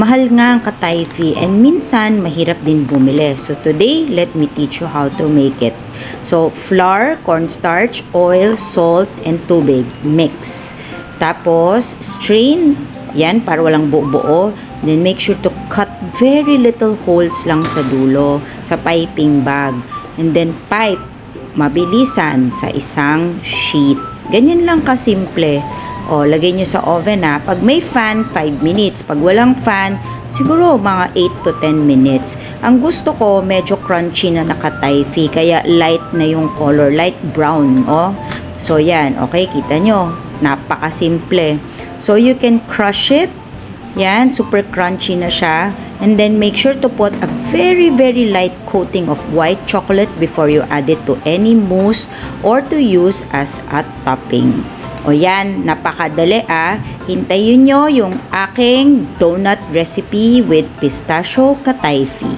mahal nga ang katayfi and minsan mahirap din bumili. So today, let me teach you how to make it. So flour, cornstarch, oil, salt, and tubig. Mix. Tapos strain, yan para walang buo-buo. Then make sure to cut very little holes lang sa dulo, sa piping bag. And then pipe, mabilisan sa isang sheet. Ganyan lang kasimple. O, lagay nyo sa oven ha. Pag may fan, 5 minutes. Pag walang fan, siguro mga 8 to 10 minutes. Ang gusto ko, medyo crunchy na nakatayfi. Kaya light na yung color. Light brown. O. So, yan. Okay, kita nyo. Napakasimple. So, you can crush it. Yan. Super crunchy na siya. And then, make sure to put a very, very light coating of white chocolate before you add it to any mousse or to use as a topping. O yan, napakadali ah. Hintayin nyo yung aking donut recipe with pistachio katayfi.